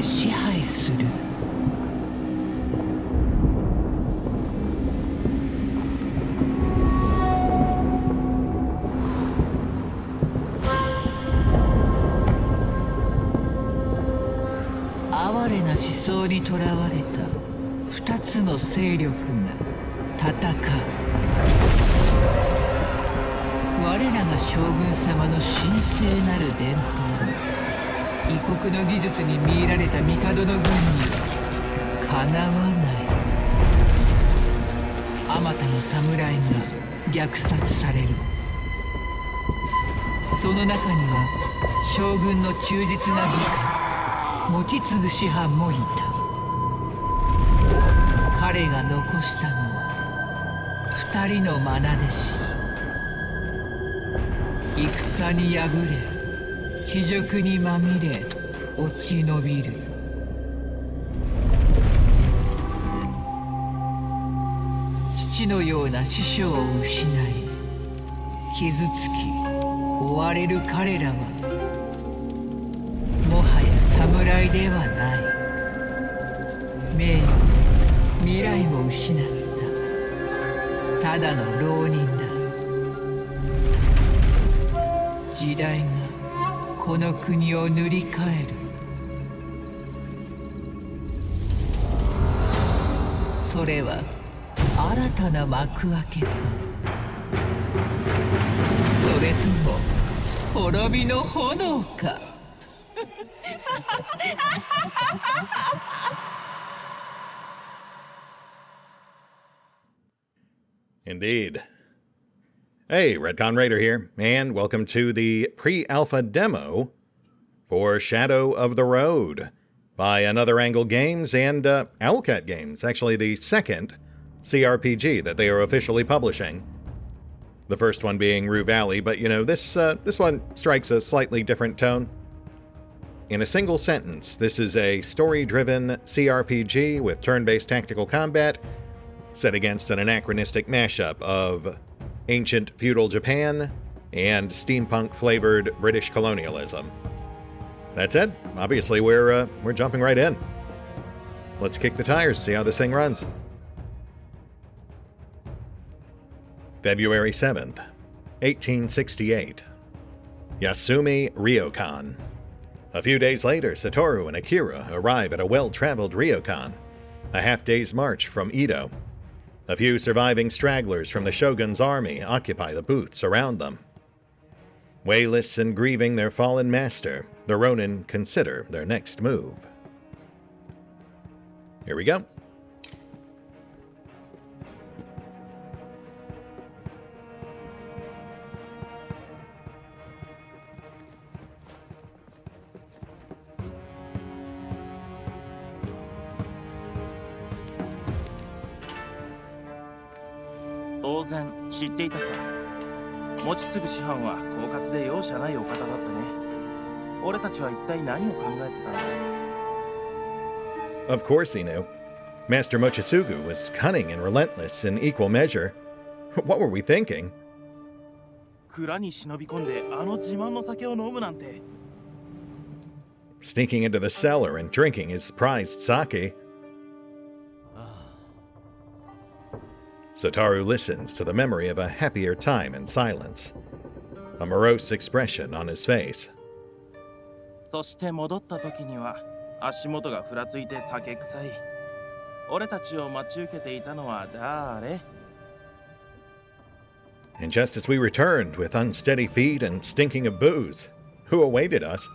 で支配する。哀れな思想にとらわれた2つの勢力が戦う。我らが将軍様の神聖なる伝統、異国の技術に魅入られた帝の軍にはかなわない。あまたの侍が虐殺される。その中には将軍の忠実な部下、持ち継ぐ師範もいた。彼が残したのは2人の愛弟子。戦に敗れ、恥辱にまみれ、落ち延びる。父のような師匠を失い、傷つき追われる彼らはもはや侍ではない。名誉、未来も失ったただの浪人だ。時代がこの国を塗り替える。それは新たな幕開けか、それとも滅びの炎か。Indeed. Hey, RetconRaider here, and welcome to the pre-alpha demo for Shadow of the Road by Another Angle Games and Owlcat Games, actually the second CRPG that they are officially publishing. The first one being Rue Valley, but you know, this one strikes a slightly different tone. In a single sentence, this is a story-driven CRPG with turn-based tactical combat set against an anachronistic mashup of ancient feudal Japan and steampunk-flavored British colonialism. That said, obviously we're jumping right in. Let's kick the tires, see how this thing runs. February 7th, 1868. Yasumi Ryokan. A few days later, Satoru and Akira arrive at a well-traveled Ryokan, a half-day's march from Edo. A few surviving stragglers from the Shogun's army occupy the booths around them. Wayless and grieving their fallen master, the Ronin consider their next move. Here we go. Of course he knew. Master Mochisugu was cunning and relentless in equal measure. What were we thinking? Sneaking into the cellar and drinking his prized sake. Satoru listens to the memory of a happier time in silence, a morose expression on his face. And just as we returned with unsteady feet and stinking of booze, who awaited us?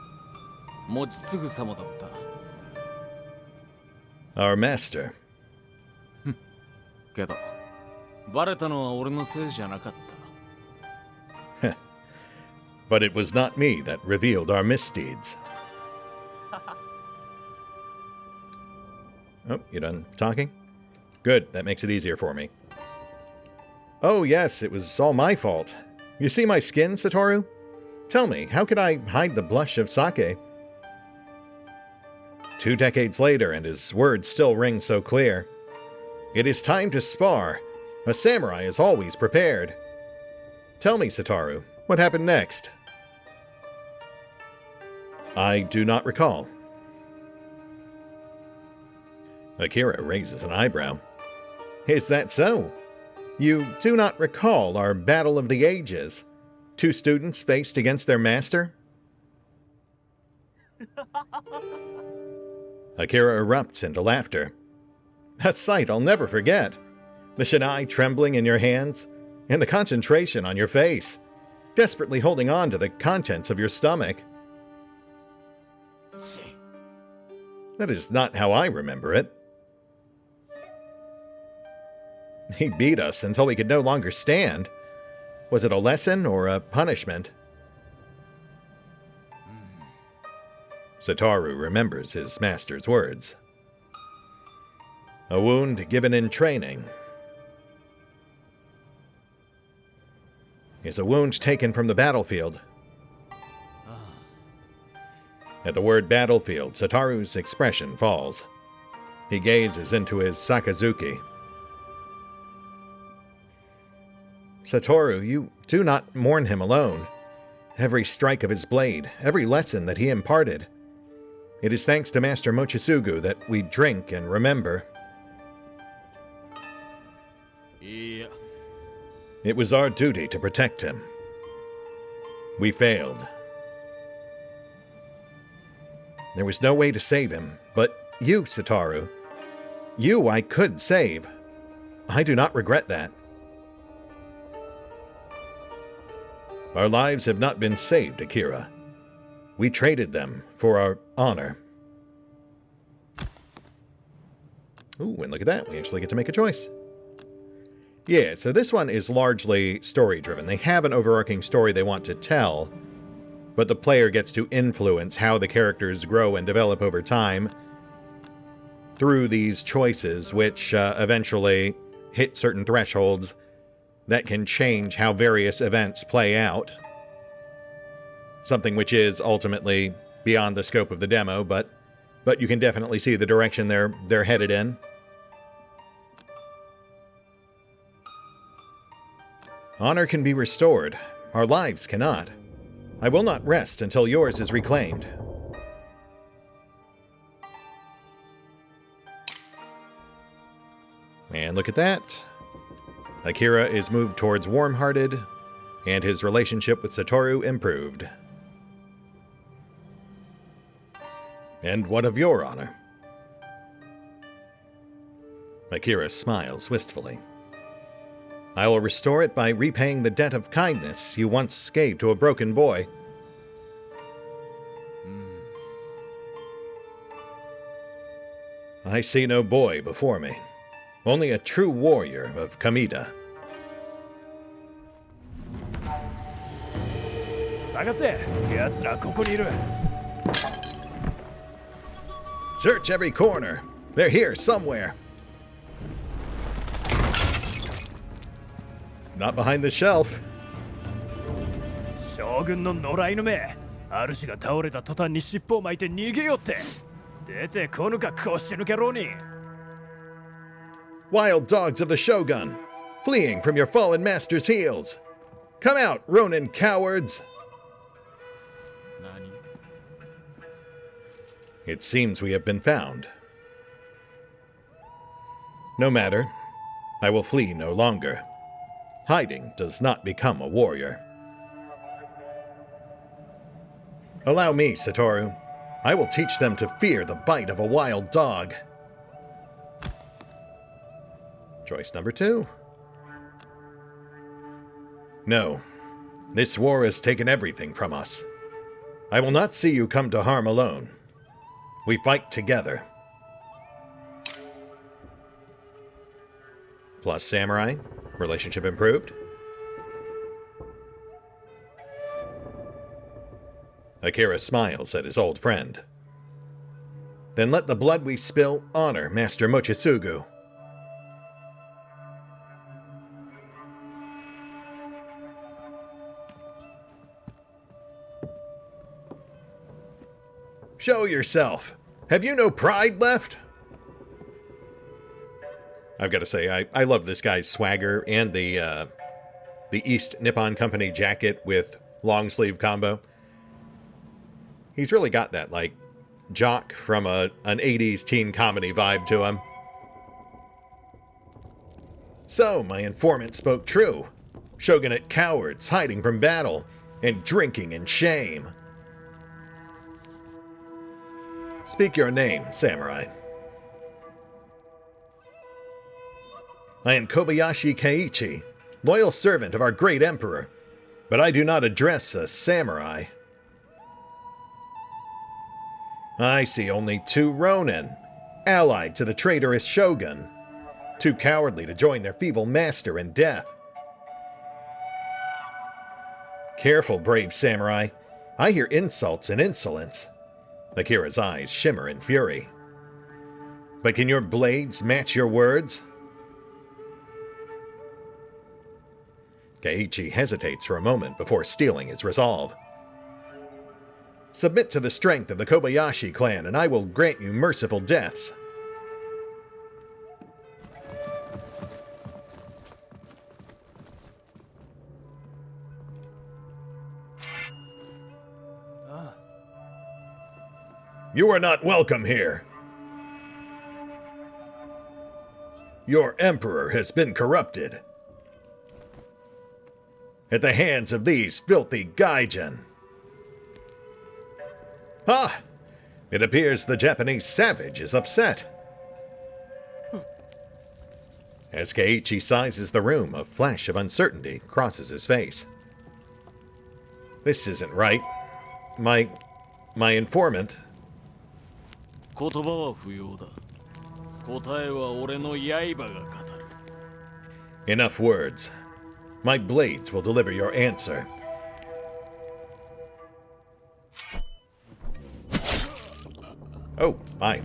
Our master. But it was not me that revealed our misdeeds. Oh, you done talking? Good, that makes it easier for me. Oh yes, it was all my fault. You see my skin, Satoru? Tell me, how could I hide the blush of sake? 2 decades later, and his words still ring so clear. It is time to spar. A samurai is always prepared. Tell me, Satoru, what happened next? I do not recall. Akira raises an eyebrow. Is that so? You do not recall our Battle of the Ages? 2 students faced against their master? Akira erupts into laughter. A sight I'll never forget. The shinai trembling in your hands, and the concentration on your face, desperately holding on to the contents of your stomach. That is not how I remember it. He beat us until we could no longer stand. Was it a lesson or a punishment? Satoru remembers his master's words. A wound given in training is a wound taken from the battlefield. At the word battlefield, Satoru's expression falls. He gazes into his Sakazuki. Satoru, you do not mourn him alone. Every strike of his blade, every lesson that he imparted. It is thanks to Master Mochisugu that we drink and remember. Yeah. It was our duty to protect him. We failed. There was no way to save him, but you, Satoru, you I could save. I do not regret that. Our lives have not been saved, Akira. We traded them for our honor. Ooh, and look at that. We actually get to make a choice. Yeah, so this one is largely story-driven. They have an overarching story they want to tell, but the player gets to influence how the characters grow and develop over time through these choices, which eventually hit certain thresholds that can change how various events play out. Something which is ultimately beyond the scope of the demo, but you can definitely see the direction they're headed in. Honor can be restored. Our lives cannot. I will not rest until yours is reclaimed. And look at that. Akira is moved towards warm-hearted, and his relationship with Satoru improved. And what of your honor? Akira smiles wistfully. I will restore it by repaying the debt of kindness you once gave to a broken boy. I see no boy before me, only a true warrior of Kamida. 探せ、奴らここにいる。 Search every corner. They're here somewhere. Not behind the shelf. 将軍の野良犬め、主が倒れた途端に尻尾を巻いて逃げよって。出てこぬか腰抜けろに。 Wild dogs of the Shogun, fleeing from your fallen master's heels. Come out, Ronin cowards. It seems we have been found. No matter. I will flee no longer. Hiding does not become a warrior. Allow me, Satoru. I will teach them to fear the bite of a wild dog. Choice number 2. No. This war has taken everything from us. I will not see you come to harm alone. We fight together. Plus samurai. Relationship improved. Akira smiles at his old friend. Then let the blood we spill honor Master Mochisugu. Show yourself. Have you no pride left? I've got to say, I love this guy's swagger and the East Nippon Company jacket with long sleeve combo. He's really got that, like, jock from an 80s teen comedy vibe to him. So, my informant spoke true. Shogunate cowards hiding from battle and drinking in shame. Speak your name, samurai. I am Kobayashi Keiichi, loyal servant of our great emperor, but I do not address a samurai. I see only 2 ronin, allied to the traitorous shogun, too cowardly to join their feeble master in death. Careful, brave samurai. I hear insults and insolence. Akira's eyes shimmer in fury. But can your blades match your words? Keiichi hesitates for a moment before steeling his resolve. Submit to the strength of the Kobayashi clan, and I will grant you merciful deaths. You are not welcome here. Your emperor has been corrupted at the hands of these filthy gaijin. Ah! It appears the Japanese savage is upset. As Keiichi sizes the room, a flash of uncertainty crosses his face. This isn't right. My informant... 言葉は不要だ。答えは俺の刃が語る。Enough words. My blades will deliver your answer. Oh, my.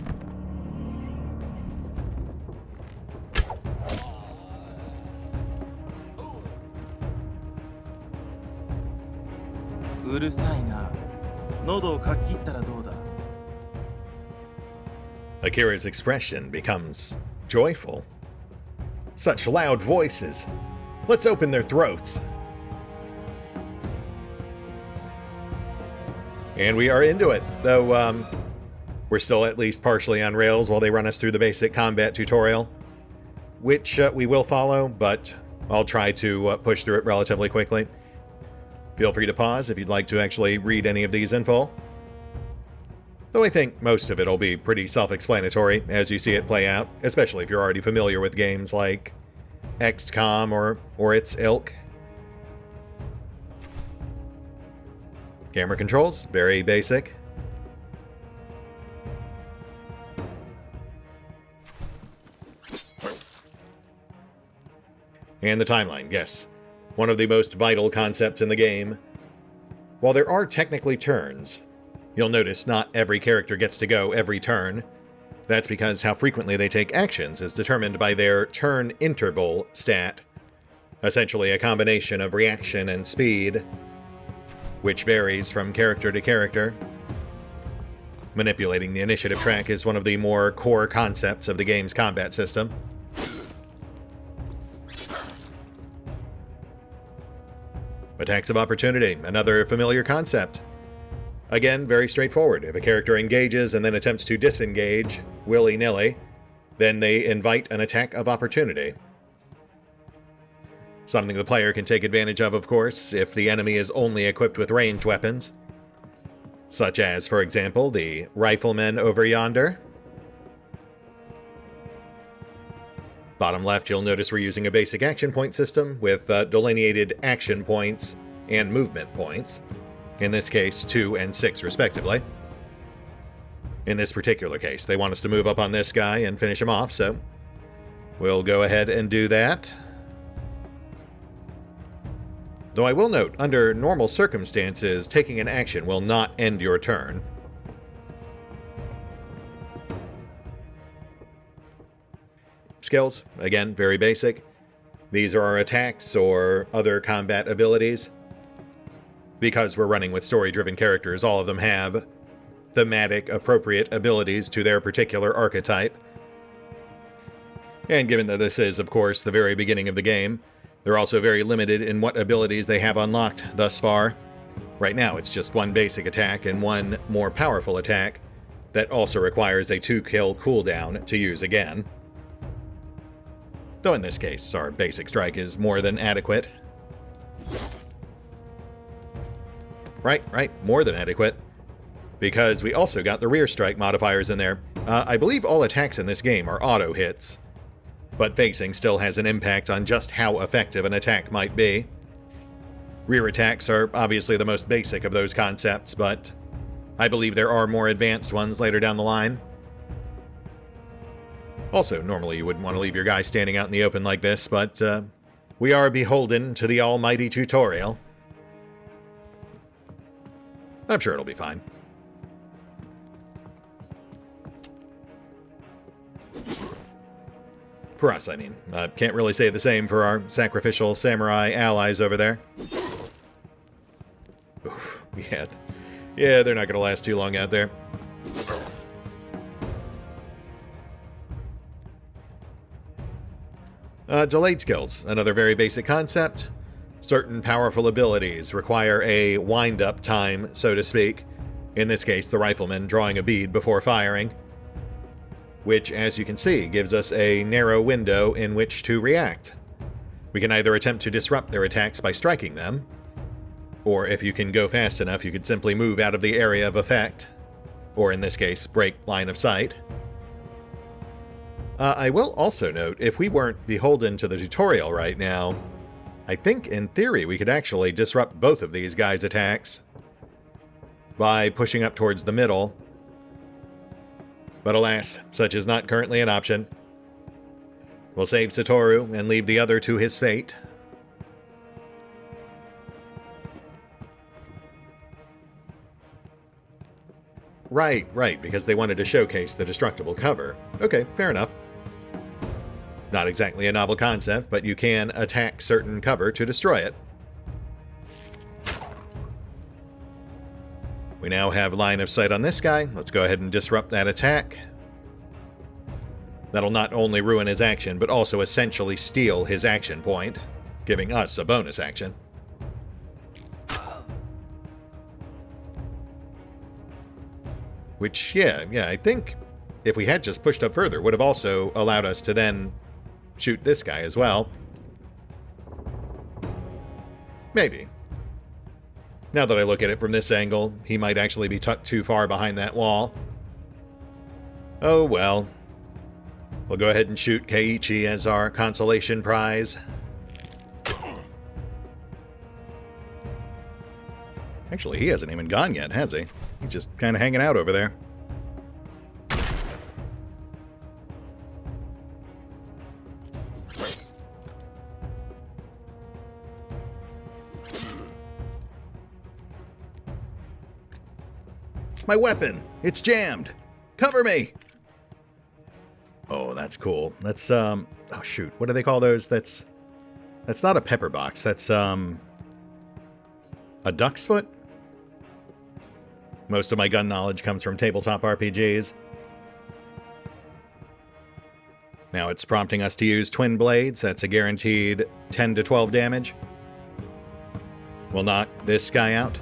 Akira's expression becomes joyful. Such loud voices. Let's open their throats. And we are into it, though we're still at least partially on rails while they run us through the basic combat tutorial, which we will follow, but I'll try to push through it relatively quickly. Feel free to pause if you'd like to actually read any of these in full. Though I think most of it will be pretty self-explanatory as you see it play out, especially if you're already familiar with games like XCOM or its ilk. Camera controls, very basic. And the timeline, yes. One of the most vital concepts in the game. While there are technically turns, you'll notice not every character gets to go every turn. That's because how frequently they take actions is determined by their turn interval stat, essentially a combination of reaction and speed, which varies from character to character. Manipulating the initiative track is one of the more core concepts of the game's combat system. Attacks of opportunity, another familiar concept. Again, very straightforward. If a character engages and then attempts to disengage willy-nilly, then they invite an attack of opportunity. Something the player can take advantage of course, if the enemy is only equipped with ranged weapons. Such as, for example, the riflemen over yonder. Bottom left, you'll notice we're using a basic action point system with delineated action points and movement points. In this case, 2 and 6 respectively. In this particular case, they want us to move up on this guy and finish him off, so we'll go ahead and do that. Though I will note, under normal circumstances, taking an action will not end your turn. Skills, again, very basic. These are our attacks or other combat abilities. Because we're running with story-driven characters, all of them have thematic, appropriate abilities to their particular archetype. And given that this is, of course, the very beginning of the game, they're also very limited in what abilities they have unlocked thus far. Right now, it's just one basic attack and one more powerful attack, that also requires a 2-kill cooldown to use again. Though in this case, our basic strike is more than adequate. Right, more than adequate. Because we also got the rear strike modifiers in there. I believe all attacks in this game are auto hits, but facing still has an impact on just how effective an attack might be. Rear attacks are obviously the most basic of those concepts, but I believe there are more advanced ones later down the line. Also, normally you wouldn't want to leave your guy standing out in the open like this, but we are beholden to the almighty tutorial. I'm sure it'll be fine. For us, I mean. Can't really say the same for our sacrificial samurai allies over there. Oof, yeah, they're not going to last too long out there. Delayed skills, another very basic concept. Certain powerful abilities require a wind-up time, so to speak. In this case, the rifleman drawing a bead before firing. Which, as you can see, gives us a narrow window in which to react. We can either attempt to disrupt their attacks by striking them, or if you can go fast enough, you could simply move out of the area of effect, or in this case, break line of sight. I will also note, if we weren't beholden to the tutorial right now, I think in theory we could actually disrupt both of these guys' attacks by pushing up towards the middle. But alas, such is not currently an option. We'll save Satoru and leave the other to his fate. Right, because they wanted to showcase the destructible cover. Okay, fair enough. Not exactly a novel concept, but you can attack certain cover to destroy it. We now have line of sight on this guy. Let's go ahead and disrupt that attack. That'll not only ruin his action, but also essentially steal his action point, giving us a bonus action. Which, yeah, I think if we had just pushed up further, would have also allowed us to then shoot this guy as well. Maybe. Now that I look at it from this angle, he might actually be tucked too far behind that wall. Oh well. We'll go ahead and shoot Keiichi as our consolation prize. Actually, he hasn't even gone yet, has he? He's just kind of hanging out over there. My weapon! It's jammed! Cover me! Oh, that's cool. That's, oh shoot, what do they call those? That's not a pepper box, that's, a duck's foot? Most of my gun knowledge comes from tabletop RPGs. Now it's prompting us to use twin blades. That's a guaranteed 10 to 12 damage. We'll knock this guy out.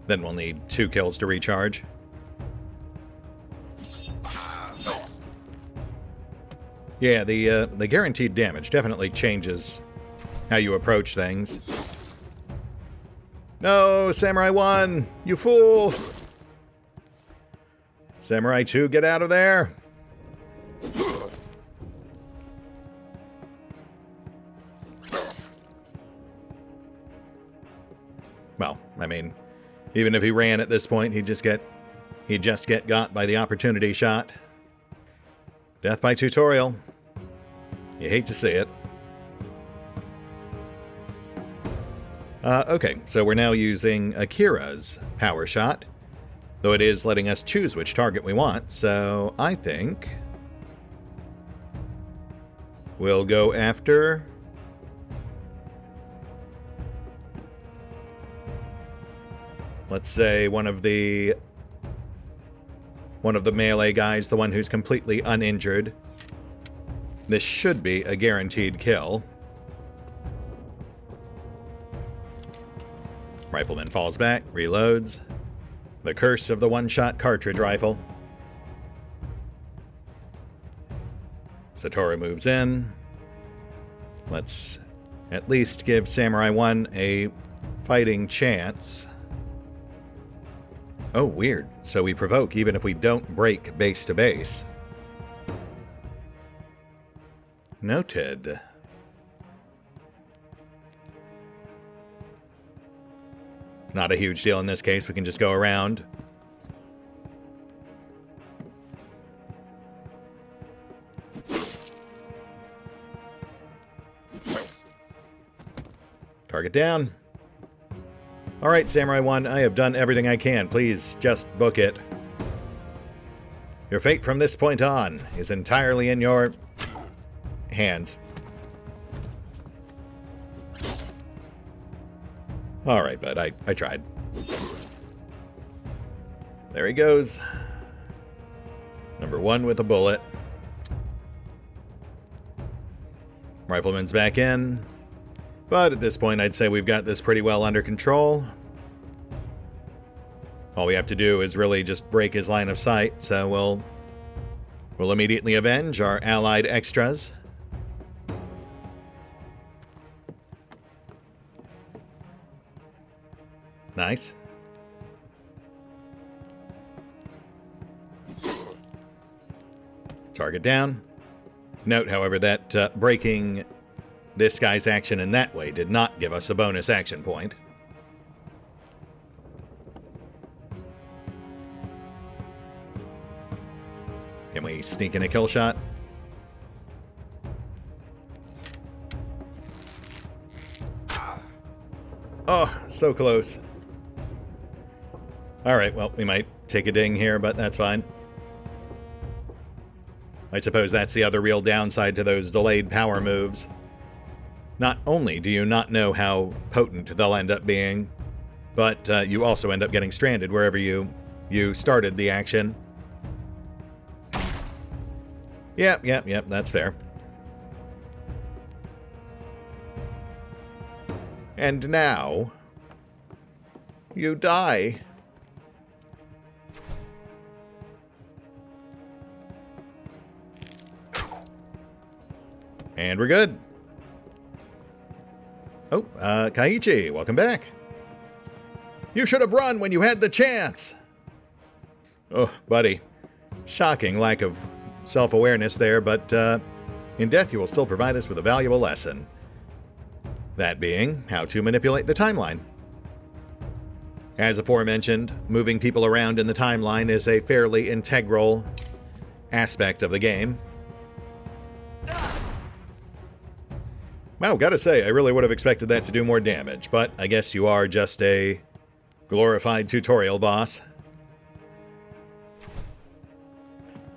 Then we'll need 2 kills to recharge. Yeah, the guaranteed damage definitely changes how you approach things. No, Samurai 1, you fool! Samurai 2, get out of there! Well, I mean, even if he ran at this point, he'd just get got by the opportunity shot. Death by tutorial. You hate to see it. Okay, so we're now using Akira's power shot, though it is letting us choose which target we want, so I think we'll go after let's say one of the melee guys, the one who's completely uninjured. This should be a guaranteed kill. Rifleman falls back, reloads. The curse of the one-shot cartridge rifle. Satoru moves in. Let's at least give Samurai 1 a fighting chance. Oh, weird. So we provoke even if we don't break base to base. Noted. Not a huge deal in this case. We can just go around. Target down. All right, Samurai 1, I have done everything I can. Please just book it. Your fate from this point on is entirely in your hands. All right, bud, I tried. There he goes. Number 1 with a bullet. Rifleman's back in. But at this point, I'd say we've got this pretty well under control. All we have to do is really just break his line of sight, so we'll immediately avenge our allied extras. Nice. Target down. Note, however, that breaking this guy's action in that way did not give us a bonus action point. Can we sneak in a kill shot? Oh, so close. Alright, well, we might take a ding here, but that's fine. I suppose that's the other real downside to those delayed power moves. Not only do you not know how potent they'll end up being, but you also end up getting stranded wherever you started the action. Yep, that's fair. And now, you die. And we're good. Oh, Kaiichi, welcome back. You should have run when you had the chance. Oh, buddy. Shocking lack of self-awareness there, but in death you will still provide us with a valuable lesson. That being, how to manipulate the timeline. As aforementioned, moving people around in the timeline is a fairly integral aspect of the game. Wow, gotta say, I really would have expected that to do more damage, but I guess you are just a glorified tutorial boss.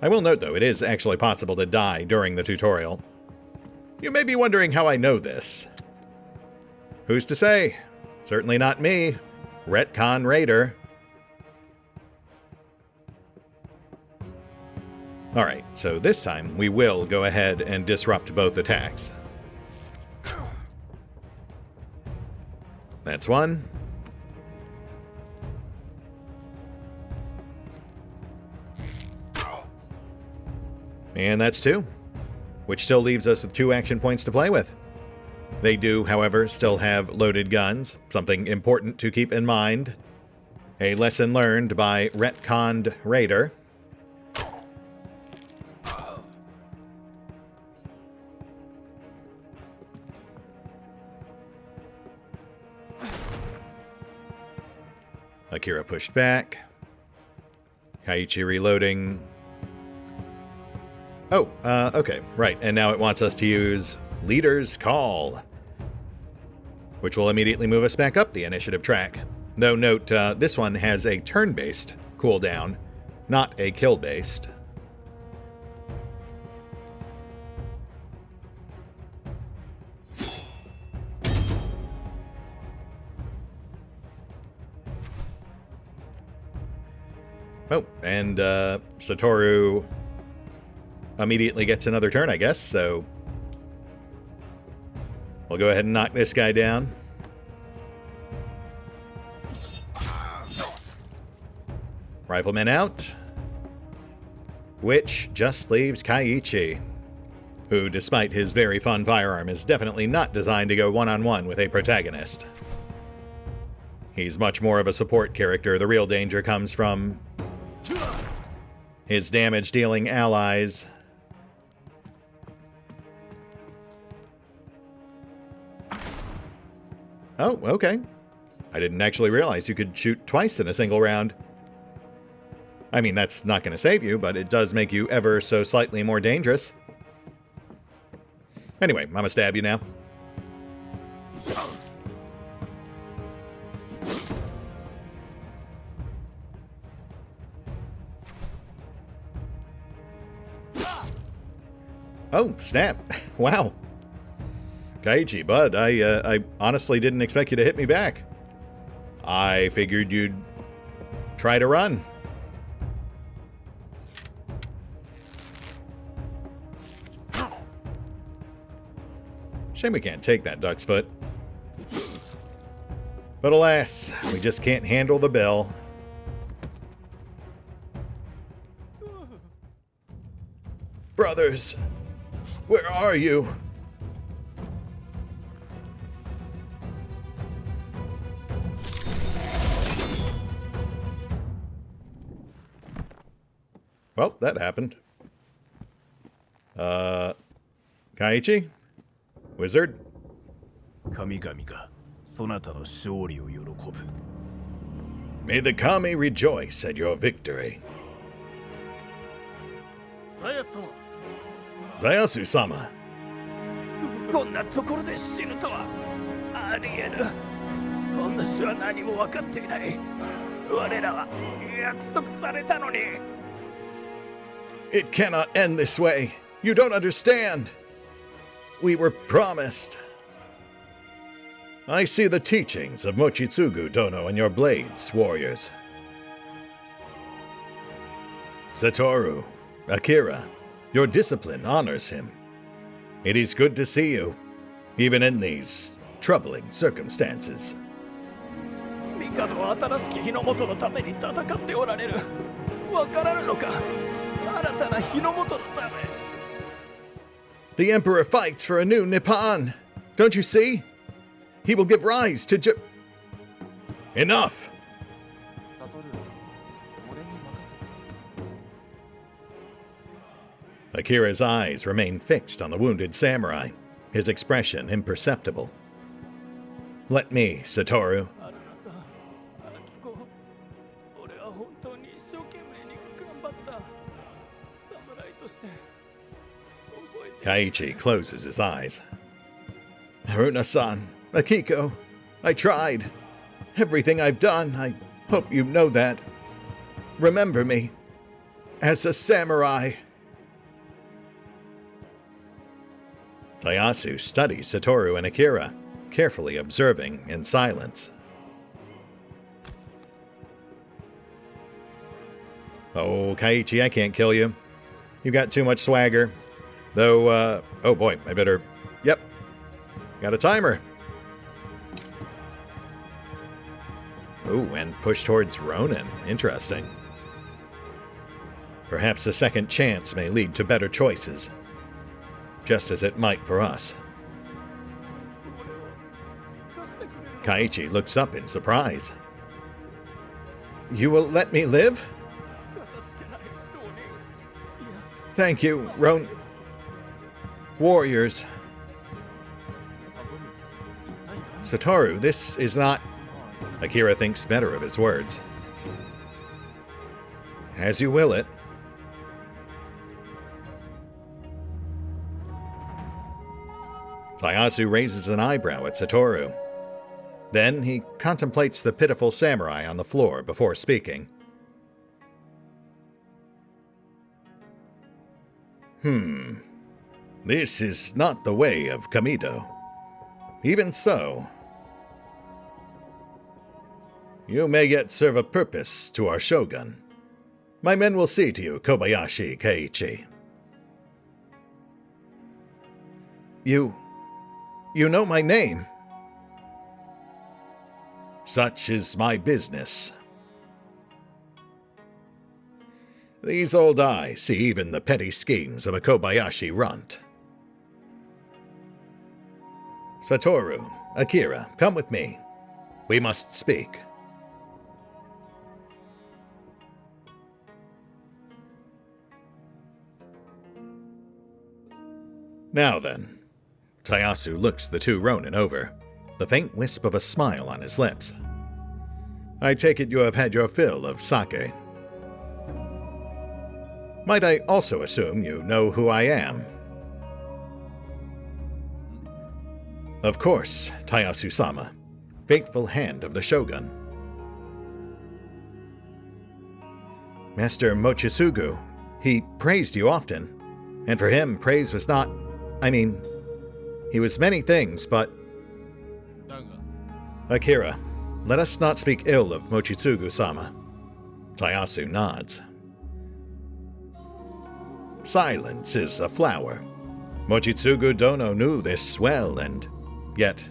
I will note, though, it is actually possible to die during the tutorial. You may be wondering how I know this. Who's to say? Certainly not me. RetconRaider. Alright, so this time we will go ahead and disrupt both attacks. That's one. And that's two, which still leaves us with 2 action points to play with. They do, however, still have loaded guns, something important to keep in mind. A lesson learned by RetconRaider. Akira pushed back. Kaiichi reloading. Oh, okay, right, and now it wants us to use Leader's Call, which will immediately move us back up the initiative track. Though note, this one has a turn-based cooldown, not a kill-based. Oh, and Satoru immediately gets another turn, I guess, so we'll go ahead and knock this guy down. Rifleman out. Which just leaves Kaiichi, who, despite his very fun firearm, is definitely not designed to go one-on-one with a protagonist. He's much more of a support character. The real danger comes from his damage-dealing allies. Oh, okay. I didn't actually realize you could shoot twice in a single round. I mean, that's not going to save you, but it does make you ever so slightly more dangerous. Anyway, I'm gonna stab you now. Oh, snap. Wow. Kaiichi, bud, I honestly didn't expect you to hit me back. I figured you'd try to run. Shame we can't take that duck's foot. But alas, we just can't handle the bill. Brothers, where are you? Well, that happened. Kaiichi? Wizard? 神々がそなたの勝利を喜ぶ。 May the kami rejoice at your victory. ダイヤ様 Dayasu-sama. こんなところで死ぬとはありえぬ。お主は何も分かっていない。我らは約束されたのに。 It cannot end this way. You don't understand. We were promised. I see the teachings of Mochitsugu Dono in your blades, warriors. Satoru, Akira, your discipline honors him. It is good to see you, even in these troubling circumstances. 帝は新しき日の元のために戦っておられる。わからぬのか。新たな日の元のため。 The Emperor fights for a new Nippon. Don't you see? He will give rise to Enough! Akira's eyes remain fixed on the wounded samurai, his expression imperceptible. Let me, Satoru. Kaiichi closes his eyes. Haruna-san, Akiko, I tried. Everything I've done, I hope you know that. Remember me as a samurai. Tayasu studies Satoru and Akira, carefully observing in silence. Oh, Kaiichi, I can't kill you. You've got too much swagger. Though, oh boy, I better... Yep. Got a timer. Ooh, and push towards Ronin. Interesting. Perhaps a second chance may lead to better choices. Just as it might for us. Kaiichi looks up in surprise. You will let me live? Thank you, Ronin. Warriors. Satoru, this is not... Akira thinks better of his words. As you will it. Tayasu raises an eyebrow at Satoru. Then he contemplates the pitiful samurai on the floor before speaking. This is not the way of Kamido. Even so, you may yet serve a purpose to our shogun. My men will see to you, Kobayashi Kaiichi. You know my name. Such is my business. These old eyes see even the petty schemes of a Kobayashi runt. Satoru, Akira, come with me. We must speak. Now then, Tayasu looks the two Ronin over, the faint wisp of a smile on his lips. I take it you have had your fill of sake. Might I also assume you know who I am? Of course, Tayasu-sama, faithful hand of the Shogun. Master Mochitsugu, he praised you often, and for him praise was not... he was many things, but... Akira, let us not speak ill of Mochitsugu-sama. Tayasu nods. Silence is a flower. Mochitsugu Dono knew this well, and yet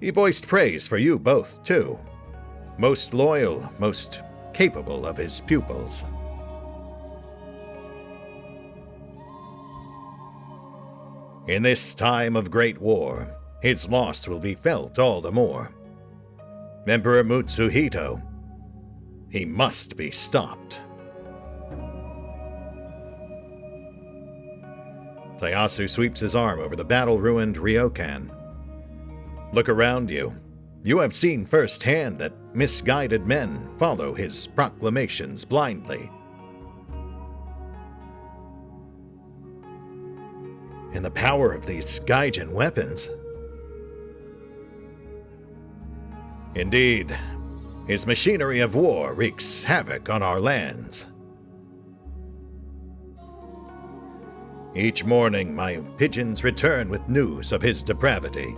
he voiced praise for you both, too. Most loyal, most capable of his pupils. In this time of great war, his loss will be felt all the more. Emperor Mutsuhito, he must be stopped. Tayasu sweeps his arm over the battle-ruined ryokan. Look around you. You have seen firsthand that misguided men follow his proclamations blindly. And the power of these Gaijin weapons. Indeed, his machinery of war wreaks havoc on our lands. Each morning, my pigeons return with news of his depravity.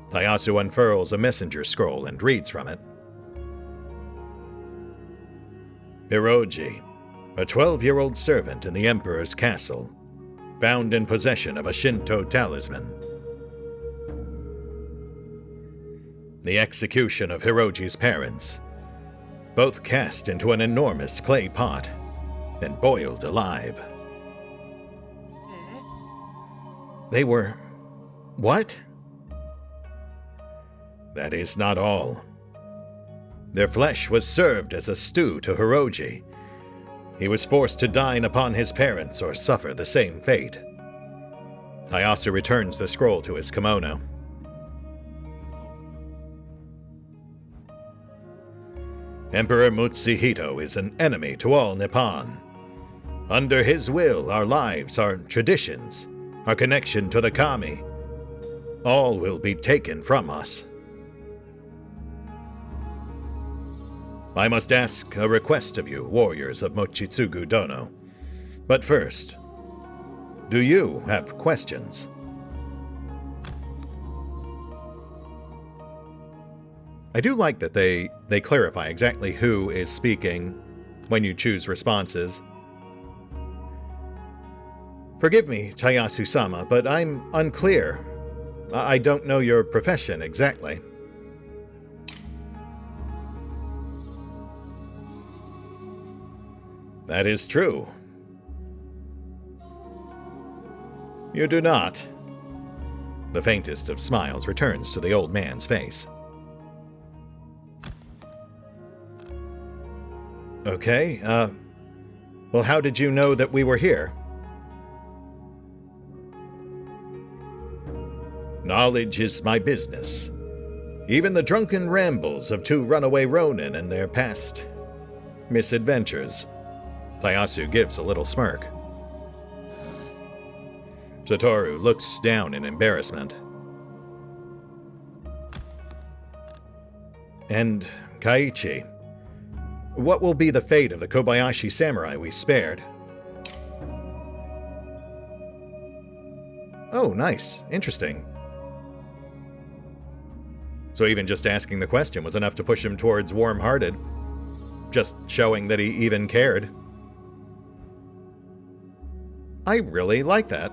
Tayasu unfurls a messenger scroll and reads from it. Hiroji, a 12-year-old servant in the Emperor's castle, found in possession of a Shinto talisman. The execution of Hiroji's parents, both cast into an enormous clay pot and boiled alive. They were... what? That is not all. Their flesh was served as a stew to Hiroji. He was forced to dine upon his parents or suffer the same fate. Tayasu returns the scroll to his kimono. Emperor Mutsuhito is an enemy to all Nippon. Under his will, our lives, our traditions, our connection to the kami, all will be taken from us. I must ask a request of you, warriors of Mochitsugu Dono. But first, do you have questions? I do like that they clarify exactly who is speaking when you choose responses. Forgive me, Tayasu-sama, but I'm unclear. I don't know your profession exactly. That is true. You do not. The faintest of smiles returns to the old man's face. Okay, well, how did you know that we were here? Knowledge is my business. Even the drunken rambles of two runaway Ronin and their past misadventures. Tayasu gives a little smirk. Satoru looks down in embarrassment. And Kaiichi, what will be the fate of the Kobayashi samurai we spared? Oh, nice. Interesting. So even just asking the question was enough to push him towards warm-hearted. Just showing that he even cared. I really like that.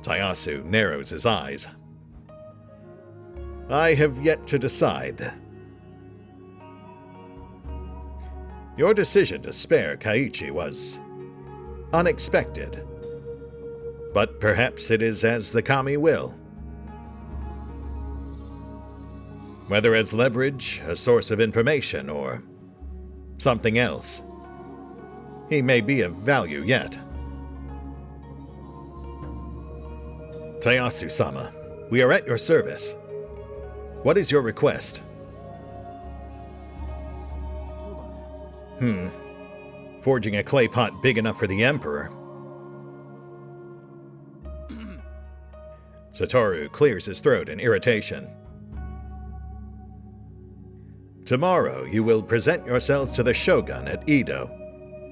Tayasu narrows his eyes. I have yet to decide. Your decision to spare Kaiichi was unexpected. But perhaps it is as the kami will. Whether as leverage, a source of information, or something else, he may be of value yet. Tayasu-sama, we are at your service. What is your request? Forging a clay pot big enough for the Emperor. Satoru clears his throat in irritation. Tomorrow you will present yourselves to the Shogun at Edo.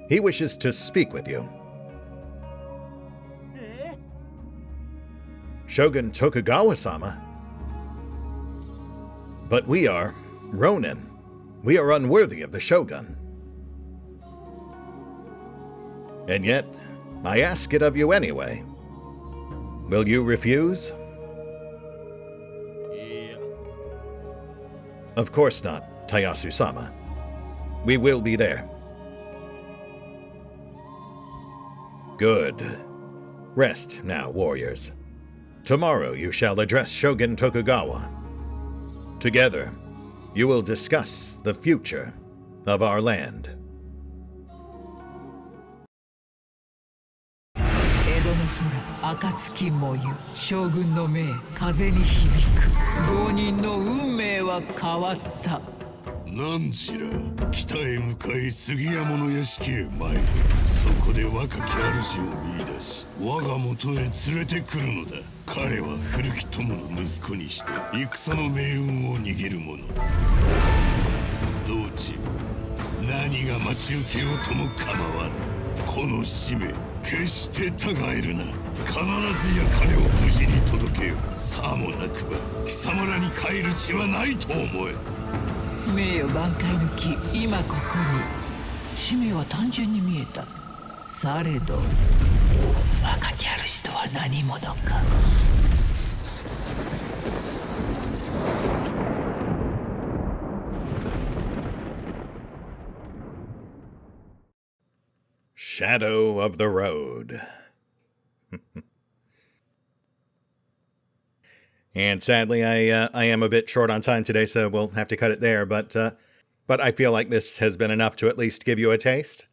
He wishes to speak with you. Shogun Tokugawa-sama? But we are Ronin. We are unworthy of the Shogun. And yet, I ask it of you anyway. Will you refuse? Yeah. Of course not, Tayasu-sama. We will be there. Good. Rest now, warriors. Tomorrow you shall address Shogun Tokugawa. Together, you will discuss the future of our land. 江戸の空暁もゆ将軍の命風に響く浪人の運命は変わった。何時ら北へ向かい杉山の屋敷へ参る。そこで若き主を見出し我が元へ連れてくるのだ。彼は古き友の息子にして戦の命運を握る者。道中何が待ち受けようとも構わぬ。この使命決してたがえるな。必ずや彼を無事に届けよ。さもなくば貴様らに帰る地はないと思え。名誉挽回抜き今ここに使命は単純に見えた。されど若き主とは何者か。Shadow of the Road. And sadly, I am a bit short on time today, so we'll have to cut it there. But I feel like this has been enough to at least give you a taste,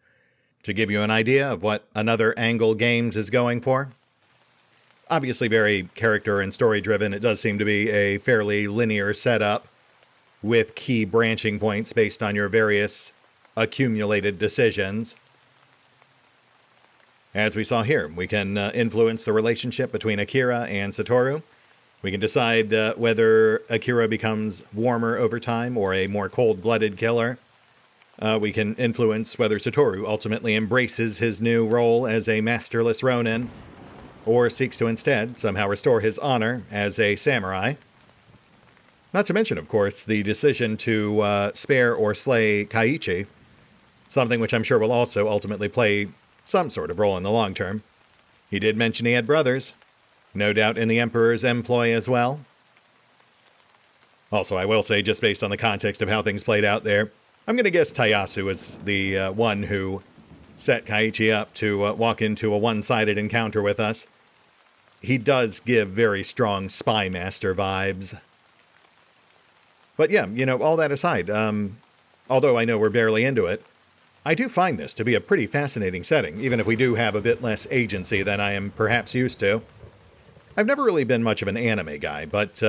to give you an idea of what Another Angle Games is going for. Obviously very character and story driven. It does seem to be a fairly linear setup with key branching points based on your various accumulated decisions. As we saw here, we can influence the relationship between Akira and Satoru. We can decide whether Akira becomes warmer over time or a more cold-blooded killer. We can influence whether Satoru ultimately embraces his new role as a masterless Ronin, or seeks to instead somehow restore his honor as a samurai. Not to mention, of course, the decision to spare or slay Kaiichi, something which I'm sure will also ultimately play some sort of role in the long term. He did mention he had brothers, no doubt in the Emperor's employ as well. Also, I will say, just based on the context of how things played out there, I'm going to guess Tayasu was the one who set Kaiichi up to walk into a one-sided encounter with us. He does give very strong Spy Master vibes. But yeah, you know, all that aside, although I know we're barely into it, I do find this to be a pretty fascinating setting, even if we do have a bit less agency than I am perhaps used to. I've never really been much of an anime guy, but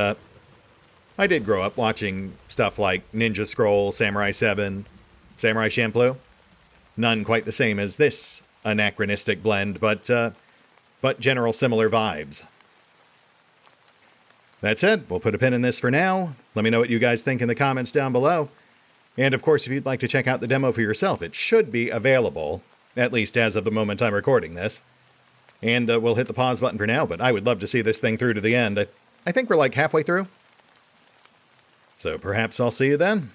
I did grow up watching stuff like Ninja Scroll, Samurai 7, Samurai Champloo. None quite the same as this anachronistic blend, but general similar vibes. That said, we'll put a pin in this for now. Let me know what you guys think in the comments down below. And of course, if you'd like to check out the demo for yourself, it should be available, at least as of the moment I'm recording this. And we'll hit the pause button for now, but I would love to see this thing through to the end. I think we're like halfway through. So perhaps I'll see you then.